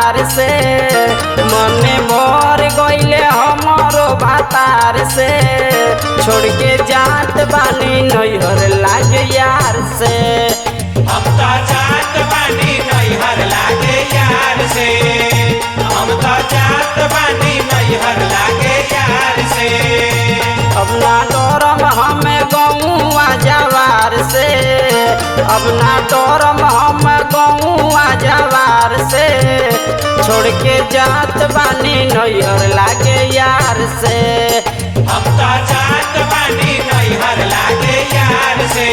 यार से, मने भर गईले हमरो भातार से, छोड़ के जात बानी नैहर लागे यार से। हम तो जात बानी नैहर लागे यार से, हम तो जात बानी नैहर लागे यार से। अब ना डरम हमें गौआ जवार से, अब ना डरम हम गौआ जवार से, छोड़ के जात बानी नैहर लागे यार से। हम तो जात बानी नैहर लागे यार से,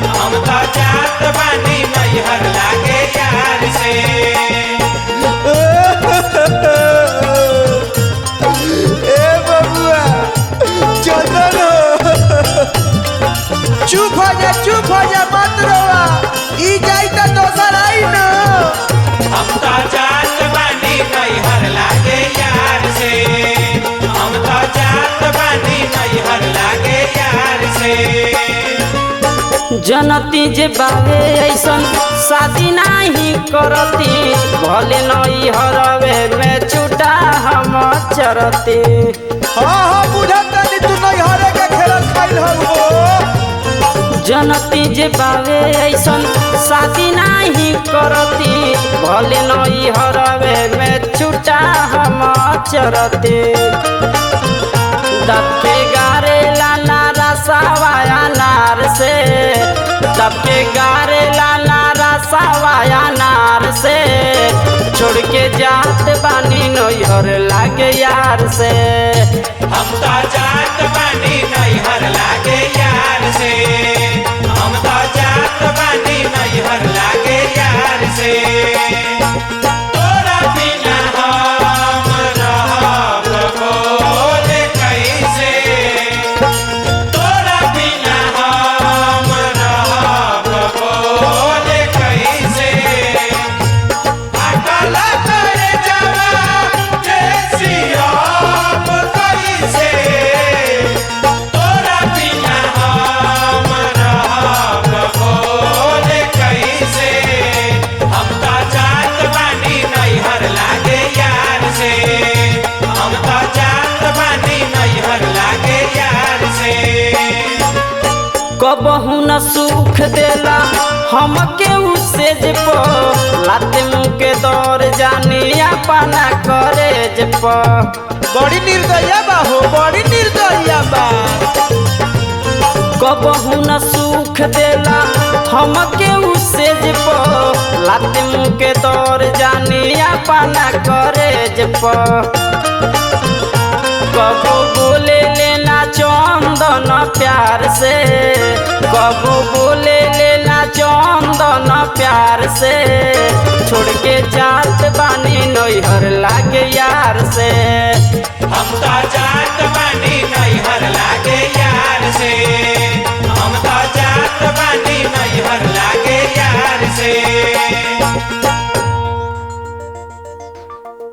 हम तो जात बानी नैहर लागे यार से। ए बबुआ चंदन चुप हो जा मत रोवा, ई जाई त दोसर आई न। हम तो जात बानी नैहर लागे यार से, हम तो जात बानी नैहर लागे यार से। जनती जे बावे ऐसन शादी नहीं करती, भले नैहरवे में छुटा हम चरती। हाँ बुझा तनी तू नैहरे के खेलत खाइल हो। जनती जे बावे ऐसन शादी नहीं करती, भले नैहरवे में छुटा हम चरती। दबके गारे लाना रसावाया नार से, दबके गारे लाना रसावाया नार से, छोड़ के जात बानी नैहर लागे यार से। हम तो जात बानी नैहर लागे यार से, हम तो जात बानी नैहर लागे यार से। तोरा बिना हम रहब बोले कैसे, तोरा बिना हम रहब बोले कैसे। अकल करे जवा जैसी आप कैसे, तोरा बिना हम रहब बोले कैसे। हम तो जात बानी नैहर लागे यार से, हम तो जात बानी नैहर लागे यार से। कबहू न सुख देला हमके उससे जे प, लाते मुँह के दौर जानी अपना करे जे प। बड़ी निर्दया बा हो, बड़ी निर्दया बा। कबहू न सुख देला हमके उससे जे प, लाते मुँह के दौर जानी अपना करे जे प। कबो बोले लेना चंदन प्यार से, कबो बोले लेना चंदन प्यार से, छोड़ के जात बानी नैहर लागे यार से। हम तो जात बानी नैहर लागे यार से, हम तो जात बानी नैहर लागे यार से।